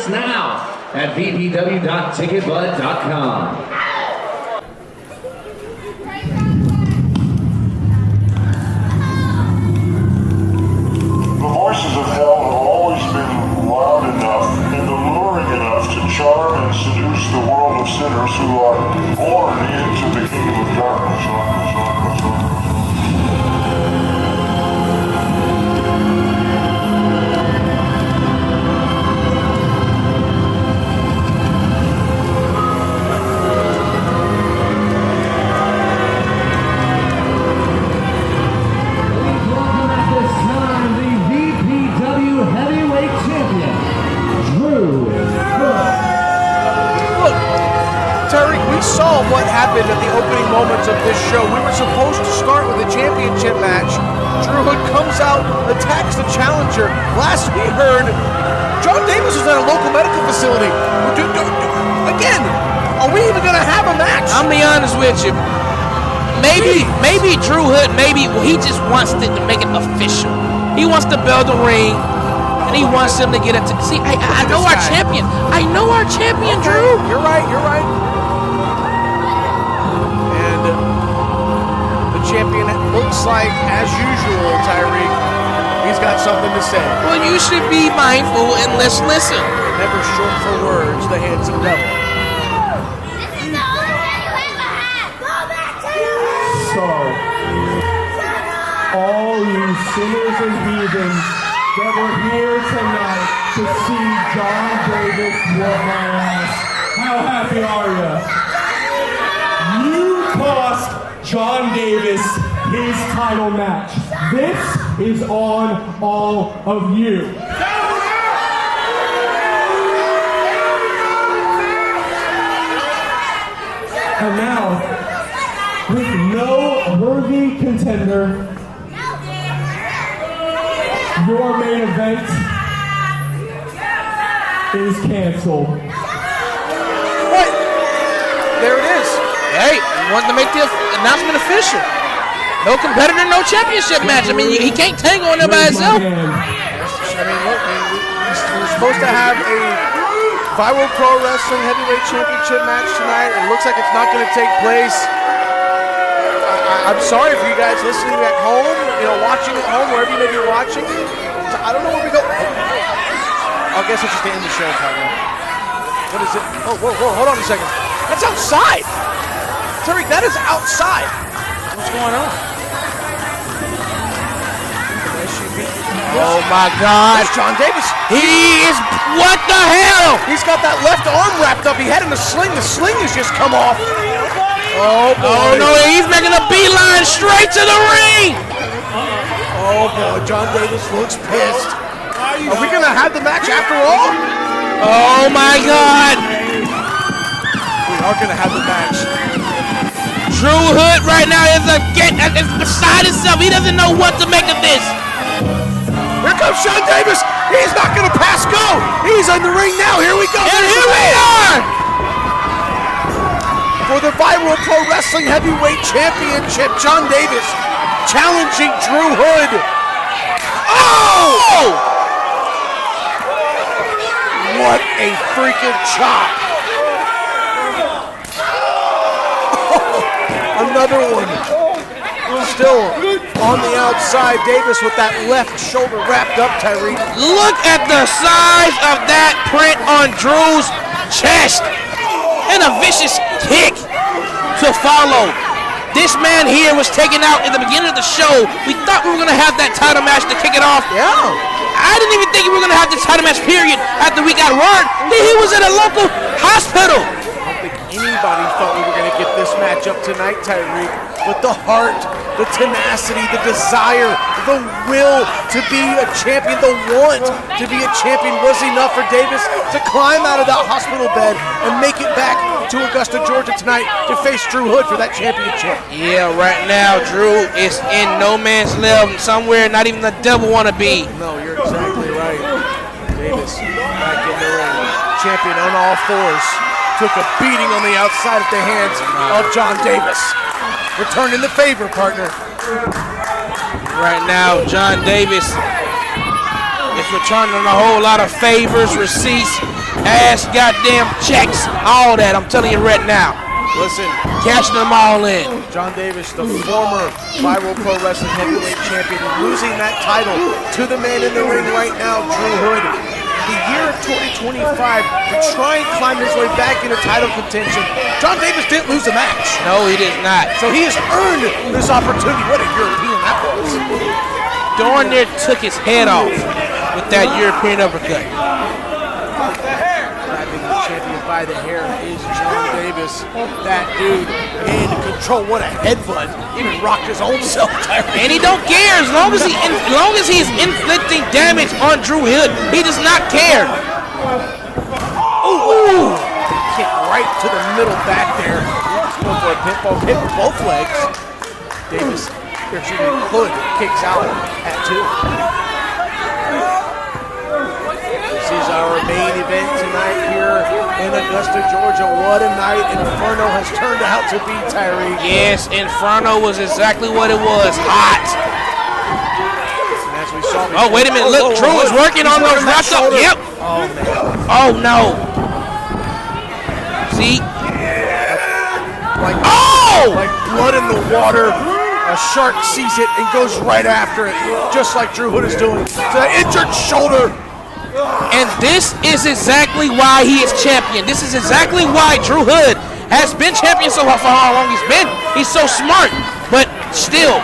tickets now at vpw.ticketbud.com. The voices of hell have always been loud enough and alluring enough to charm and seduce the world of sinners who are born into the kingdom of darkness. Saw what happened at the opening moments of this show. We were supposed to start with a championship match. Drew Hood comes out, attacks the challenger. Last we heard, John Davis was at a local medical facility. Again, are we even gonna have a match? I'll be honest with you. Maybe Drew Hood, he just wants to make it official. He wants to build a ring, and he wants him to get it to. See, I know our champion. I know our champion, okay. Drew. You're right. Champion, it looks like, as usual, Tyreek, he's got something to say. Well, you should be mindful and let's listen. Never short for words, the handsome devil. So, all you sinners and heathens that were here tonight to see John Davis whoop my ass, how happy are you? You cost John Davis his title match. This is on all of you. And now, with no worthy contender, your main event is canceled. What? There it is. Hey, he wants to make the announcement official. No competitor, no championship match. I mean, he can't tangle on there by himself. I mean, look, we're supposed to have a Viral Pro Wrestling Heavyweight Championship match tonight. It looks like it's not going to take place. I'm sorry for you guys listening at home, watching at home, wherever you may be watching. I don't know where we go. I guess it's just the end of the show, probably. What is it? Oh, whoa, hold on a second. That's outside. Tariq, that is outside. What's going on? Oh my God. That's John Davis. He is, what the hell? He's got that left arm wrapped up. He had in a sling. The sling has just come off. Oh, boy. Oh no, he's making a beeline straight to the ring. Oh boy, John Davis looks pissed. Are we going to have the match after all? Oh my God. We are going to have the match. Drew Hood right now is beside himself. He doesn't know what to make of this. Here comes John Davis. He's not going to pass go. He's in the ring now. Here we go. And here we are. For the Viral Pro Wrestling Heavyweight Championship, John Davis challenging Drew Hood. Oh! What a freaking chop. Another one. Still on the outside. Davis with that left shoulder wrapped up, Tyreek. Look at the size of that print on Drew's chest. And a vicious kick to follow. This man here was taken out in the beginning of the show. We thought we were going to have that title match to kick it off. Yeah. I didn't even think we were going to have this title match, period, after we got word that he was at a local hospital. I don't think anybody thought we were going to get this match up tonight, Tyreek. But the heart, the tenacity, the desire, the will to be a champion, the want to be a champion was enough for Davis to climb out of that hospital bed and make it back to Augusta, Georgia tonight to face Drew Hood for that championship. Yeah, right now, Drew is in no man's land, somewhere not even the devil want to be. No, you're exactly right. Davis back in the ring. Champion on all fours. Took a beating on the outside at the hands of John Davis. Returning the favor, partner. Right now, John Davis is returning a whole lot of favors, receipts, ass goddamn checks, all that. I'm telling you right now. Listen, Cashing them all in. John Davis, the former Viral Pro Wrestling Heavyweight Champion, losing that title to the man in the ring right now, Drew Hood. The year of 2025 to try and climb his way back into title contention. John Davis didn't lose a match. No, he did not. So he has earned this opportunity. What a European that was. Darn near took his head off with that European uppercut. Grabbing the champion by the hair is John Davis. That dude in control. What a headbutt. Even rocked his own self. And he don't care as long as he's inflicting damage on Drew Hood. He does not care. Ooh! Kick right to the middle back there. He's going for a pinfall hit with both legs. Davis, Hood kicks out at 2. This is our main event tonight here in Augusta, Georgia. What a night Inferno has turned out to be, Tyreek. Yes, Inferno was exactly what it was. Hot. And as we saw Oh, wait a minute. Look, Drew is working on those wrapped up. Yep. Oh, man. Oh, no. See? Like blood in the water. A shark sees it and goes right after it, just like Drew Hood is doing. To the injured shoulder. And this is exactly why he is champion. This is exactly why Drew Hood has been champion so far for how long he's been. He's so smart, but still,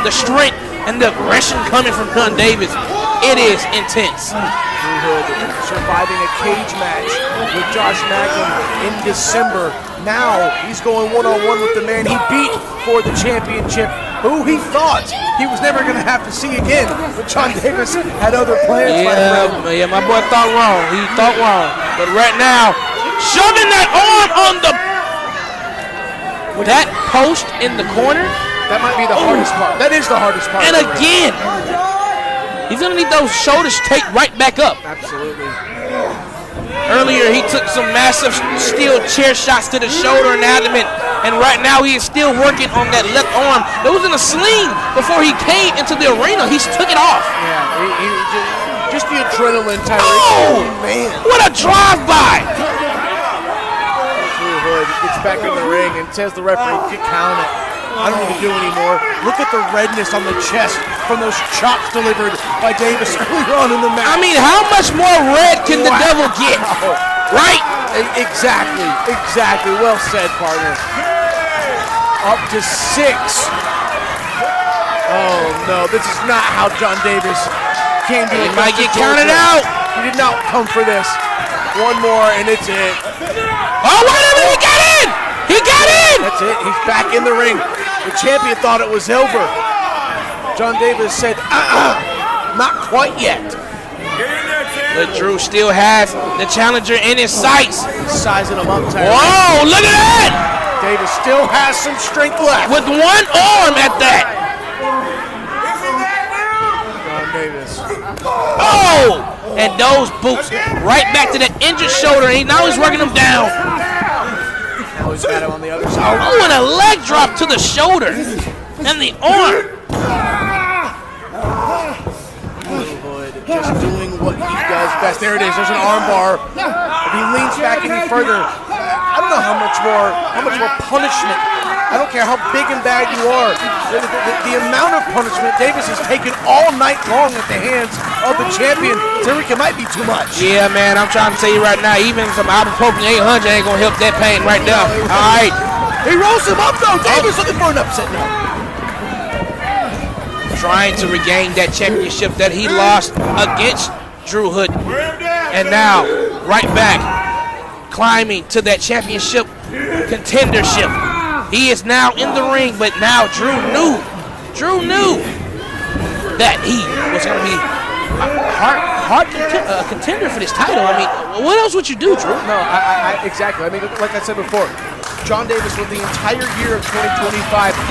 the strength and the aggression coming from John Davis, it is intense. Drew Hood surviving a cage match with Josh Magnum in December. Now he's going one-on-one with the man he beat for the championship, who he thought he was never going to have to see again. But John Davis had other plans. Yeah, my boy thought wrong. He thought wrong. But right now, shoving that arm on that post in the corner. That might be the hardest part. That is the hardest part. And again, he's going to need those shoulders taped right back up. Absolutely. Earlier, he took some massive steel chair shots to the shoulder and abdomen, and right now he is still working on that left arm. That was in a sling before he came into the arena. He took it off. Yeah, just the adrenaline, Tyreek. Oh, man. What a drive-by. Drew Hood gets back in the ring and tells the referee, count it. I don't need to do anymore. Look at the redness on the chest from those chops delivered by Davis earlier on in the match. I mean, how much more red can the devil get? Right? Exactly. Well said, partner. Up to 6. Oh, no. This is not how John Davis came to He it. might get counted out. He did not come for this. One more, and it's it. Oh, wait a minute. He got in. He got in. That's it. He's back in the ring. The champion thought it was over. John Davis said, not quite yet. But Drew still has the challenger in his sights. Sizing him up, Tyreek. Whoa, look at that! Davis still has some strength left. With one arm at that. John Davis. Oh! And those boots right back to that injured shoulder. And now he's working him down. Now he's got him on the other side. Oh, and a leg drop to the shoulder. And the arm. Just doing what he does best. There it is. There's an arm bar. If he leans back any further, I don't know how much more punishment. I don't care how big and bad you are. The amount of punishment Davis has taken all night long at the hands of the champion, Tyreek, it might be too much. Yeah, man, I'm trying to tell you right now, even some ibuprofen 800 ain't gonna help that pain right there. All right. He rolls him up though. Davis looking for an upset now. Trying to regain that championship that he lost against Drew Hood. And now, right back, climbing to that championship contendership. He is now in the ring, but now Drew knew that he was going to be a contender for this title. I mean, what else would you do, Drew? No, exactly. I mean, like I said before, John Davis with the entire year of 2025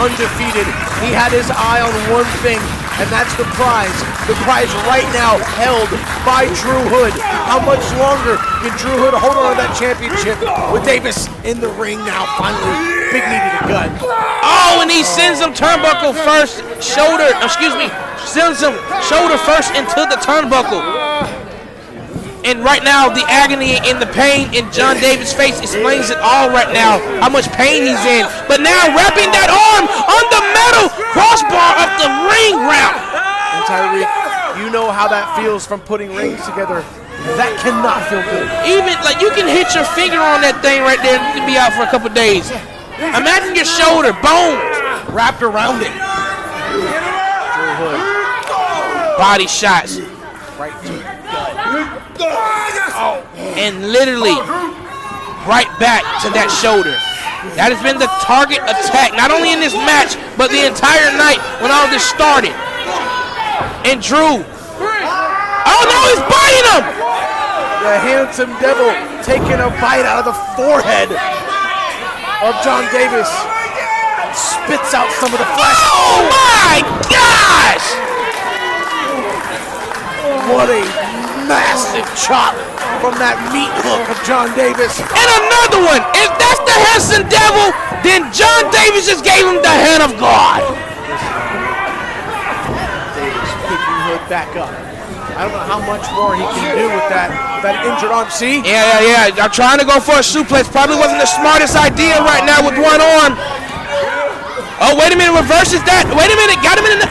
undefeated. He had his eye on one thing, and that's the prize. The prize right now held by Drew Hood. How much longer can Drew Hood hold on to that championship with Davis in the ring now? Finally, big knee to the gut. Oh, and he sends him turnbuckle first, sends him shoulder first into the turnbuckle. And right now, the agony and the pain in John Davis' face explains it all right now, how much pain he's in. But now wrapping that arm on the metal crossbar of the ring wrap. And Tyreek, you know how that feels from putting rings together. That cannot feel good. Even, like, you can hit your finger on that thing right there and you can be out for a couple days. Imagine your shoulder, bones Wrapped around it. Drew Hood, body shots, right to the gut. and literally right back to that shoulder. That has been the target attack, not only in this match, but the entire night when all this started. And Drew, oh no, he's biting him! The handsome devil taking a bite out of the forehead of John Davis. Spits out some of the flesh. Oh my gosh! What a massive chop from that meat hook of John Davis. And another one. If that's the handsome devil, then John Davis just gave him the hand of God. Davis picking Hood back up. I don't know how much more he can do with that injured arm. See? Yeah. I'm trying to go for a suplex. Probably wasn't the smartest idea right now with one arm. Oh, wait a minute. Reverses that. Wait a minute. Got him in the...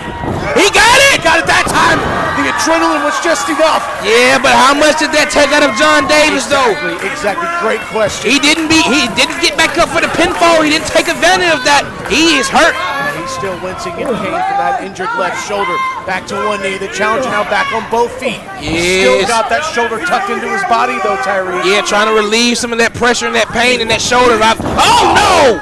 He got it! Got it that time. The adrenaline was just enough. Yeah, but how much did that take out of John Davis, though? Exactly. Great question. He didn't get back up for the pinfall. He didn't take advantage of that. He is hurt. And he's still wincing in pain from that injured left shoulder. Back to one knee. The challenger now back on both feet. Still Yes. got that shoulder tucked into his body, though, Tyree. Yeah, trying to relieve some of that pressure and that pain in that shoulder. Oh, no!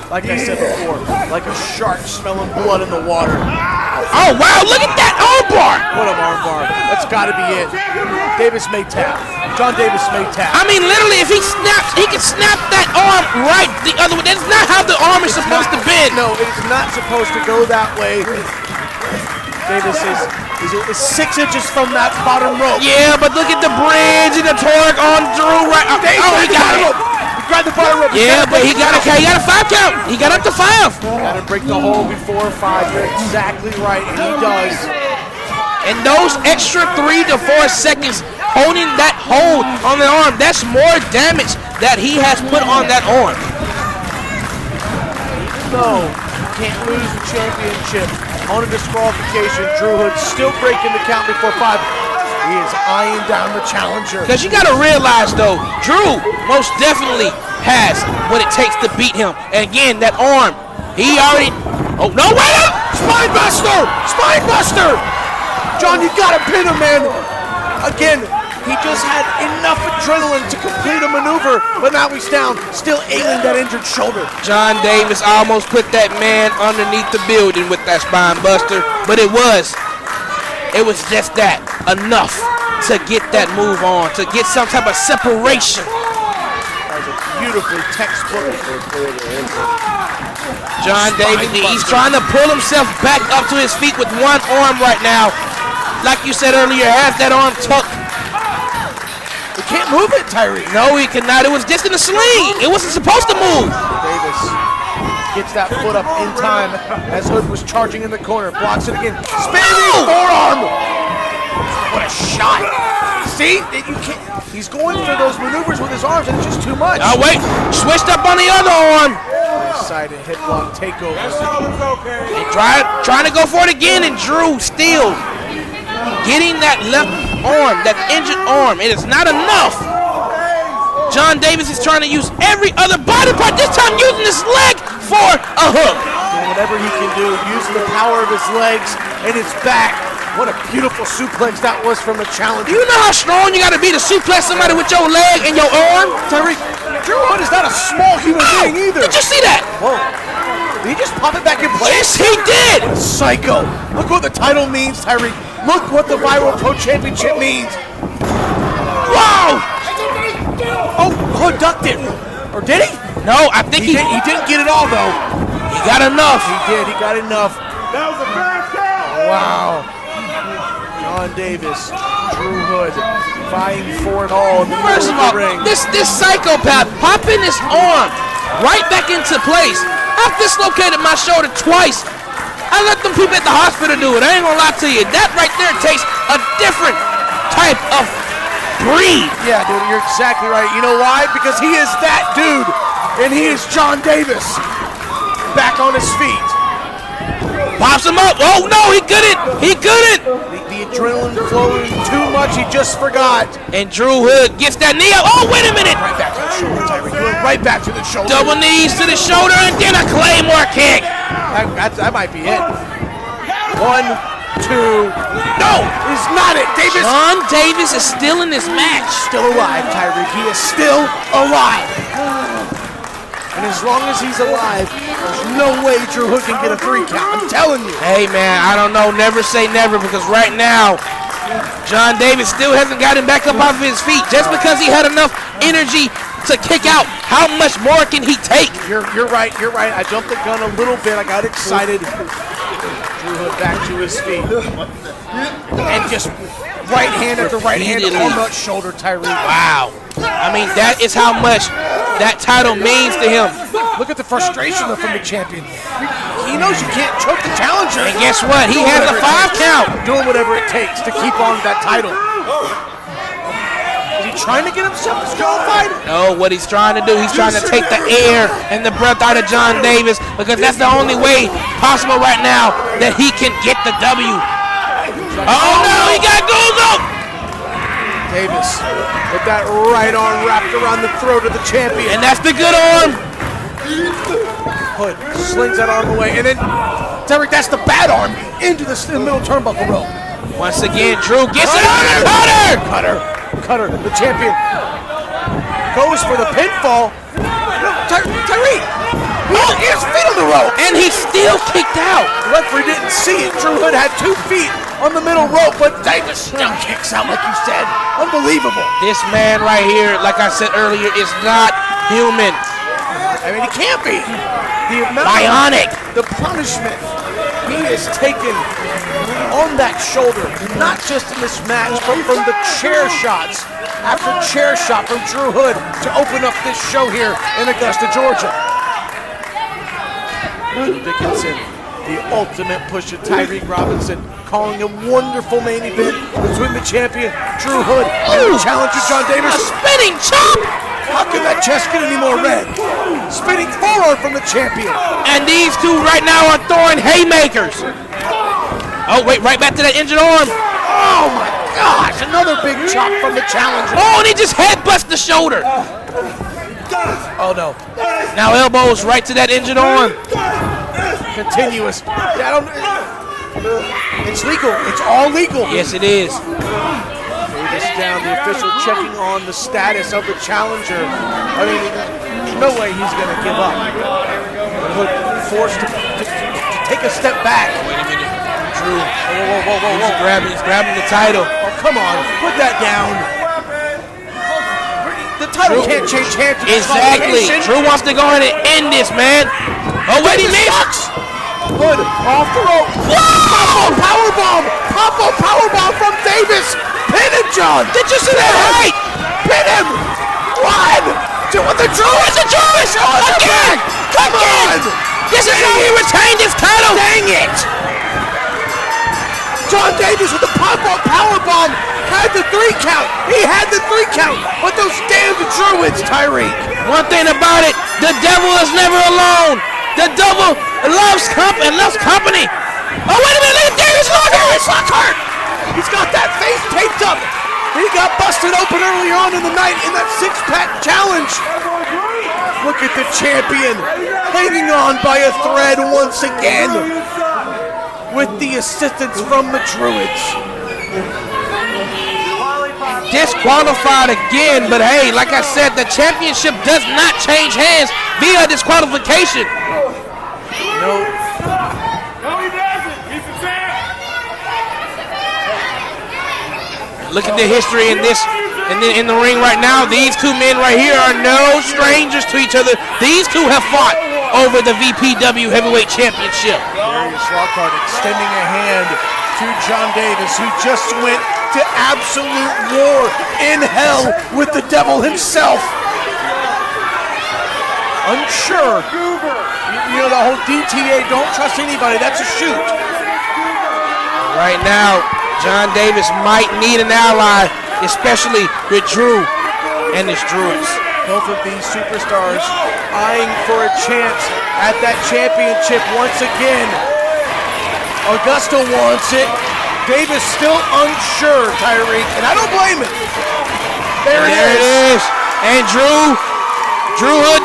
Like I said before, like a shark smelling blood in the water. Oh, wow, look at that armbar! What an armbar. That's got to be it. Davis may tap. John Davis may tap. I mean, literally, if he snaps, he can snap that arm right the other way. That's not how the arm is supposed to bend. No, it is not supposed to go that way. Davis is 6 inches from that bottom rope. Yeah, but look at the bridge and the torque on Drew right. Oh, he got it. He grabbed the bottom rope. Yeah, but he got a 5 count. He got up to 5. Got to break the hole before 5. You're exactly right, and he does. And those extra 3 to 4 seconds holding that hold on the arm, that's more damage that he has put on that arm. No, you can't lose the championship on a disqualification. Drew Hood still breaking the count before 5. He is eyeing down the challenger. Because you got to realize, though, Drew most definitely has what it takes to beat him. And again, that arm, he already... Oh, no, wait up! Spine buster! Spine buster! John, you got to pin him, man. Again, he just had enough adrenaline to complete a maneuver, but now he's down, still ailing that injured shoulder. John Davis almost put that man underneath the building with that spine buster, but it was just that, enough to get that move on, to get some type of separation. That was a beautifully textbook. John Davis, he's trying to pull himself back up to his feet with one arm right now. Like you said earlier, has that arm tucked. He can't move it, Tyree. No, he cannot. It was just in a sling. It wasn't supposed to move. Davis gets that foot up in time as Hood was charging in the corner. Blocks it again. Spinning forearm. What a shot. See? You can't. He's going for those maneuvers with his arms, and it's just too much. Oh, wait. Switched up on the other arm. Sided hip block takeover. And trying to go for it again, and Drew still getting that left arm, that injured arm. It is not enough. John Davis is trying to use every other body part, this time using his leg for a hook. Doing whatever he can do, using the power of his legs and his back. What a beautiful suplex that was from the challenger. You know how strong you got to be to suplex somebody with your leg and your arm? Tyreek, Drew Hood is not a small human being either. Did you see that? Whoa. Did he just pop it back in place? Yes, he did. Psycho. Look what the title means, Tyreek. Look what the Viral Pro Championship means. Wow. Oh, Hood ducked it. Or did he? No, I think he didn't get it all, though. He got enough. He did. He got enough. That was a bad count. Wow. John Davis, Drew Hood, vying for it all in the First of middle all, of the ring. this psychopath popping his arm right back into place. I've dislocated my shoulder twice. I let them people at the hospital do it. I ain't gonna lie to you. That right there takes a different type of breed. Yeah, dude, you're exactly right. You know why? Because he is that dude, and he is John Davis. Back on his feet. Pops him up. Oh no, he couldn't. He couldn't. The adrenaline flowing too much. He just forgot. And Drew Hood gets that knee up. Oh, wait a minute. Right back to the shoulder, Tyreek. He went right back to the shoulder. Double knees to the shoulder and then a Claymore kick. That might be it. 1, 2. No, it's not it. Davis. John Davis is still in this match. Still alive, Tyreek. He is still alive. And as long as he's alive, there's no way Drew Hood can get a 3 count. I'm telling you. Hey, man, I don't know. Never say never, because right now, John Davis still hasn't gotten back up off his feet. Just because he had enough energy to kick out, how much more can he take? You're right. You're right. I jumped the gun a little bit. I got excited. Drew Hood back to his feet. And just right hand after right hand on that shoulder, Tyreek. Wow. I mean, that is how much that title means to him. Look at the frustration from the champion. He knows you can't choke the challenger. And guess what? He has a 5 count. Doing whatever it takes to keep on that title. Is he trying to get himself disqualified? No, what he's trying to do, he's trying to take the air and the breath out of John Davis, because that's the only way possible right now that he can get the W. Oh no, he got goals up! Davis with that right arm wrapped around the throat of the champion. And that's the good arm. Hood slings that arm away, and then Derek, that's the bad arm into the middle turnbuckle rope. Once again, Drew gets it on the Cutter, the champion goes for the pinfall. No, Tyreek, he has feet on the rope, and he still kicked out. The referee didn't see it. Drew Hood had 2 feet on the middle rope, but Davis still kicks out like you said. Unbelievable. This man right here, like I said earlier, is not human. I mean, he can't be. The amount bionic. The punishment he has taken on that shoulder, not just in this match, but from the chair shots after chair shot from Drew Hood to open up this show here in Augusta, Georgia. Joe Dickinson, the ultimate push of Tyreek Robinson, calling a wonderful main event between the champion Drew Hood and the challenger John Davis. A spinning chop! How can that chest get any more red? Spinning forearm from the champion. And these two right now are throwing haymakers. Oh, wait, right back to that injured arm. Oh my gosh, another big chop from the challenger. Oh, and he just headbutts the shoulder. Oh no. Now elbows right to that injured arm. Continuous. It's legal. It's all legal. Yes, it is. Davis down, the official checking on the status of the challenger. I mean, there's no way he's going to give up. But Hood forced to take a step back. Wait a minute. Drew. Whoa. He's grabbing the title. Oh, come on. Put that down. The title can't change hands. Exactly. Drew wants to go ahead and end this, man. Oh, wait, he missed. Hood off the rope. Whoa! Pop-o powerbomb from Davis. Pin him, John. Did you see that height? Pin him. 1, 2 with the Jewish. It's a Jewish. Again. Come on. This is how he retained his title. Dang it. John Davis with the pop-up powerbomb had the 3 count. He had the 3 count. But those damn Druids, Tyreek. One thing about it, the devil is never alone. The devil loves company. Oh, wait a minute, look at Darius Lockhart. He's got that face taped up. He got busted open earlier on in the night in that 6-pack challenge. Look at the champion hanging on by a thread once again with the assistance from the Druids. Disqualified again, but hey, like I said, the championship does not change hands via disqualification. No. Look at the history in this, in the ring right now. These 2 men right here are no strangers to each other. These 2 have fought over the VPW Heavyweight Championship. Darius Lockhart extending a hand to John Davis, who just went to absolute war in hell with the devil himself. Unsure. You know, the whole DTA, don't trust anybody, that's a shoot. Right now, John Davis might need an ally, especially with Drew and his Druids. Both of these superstars eyeing for a chance at that championship once again. Augusto wants it. Davis still unsure, Tyreek, and I don't blame him. There it is. And Drew Hood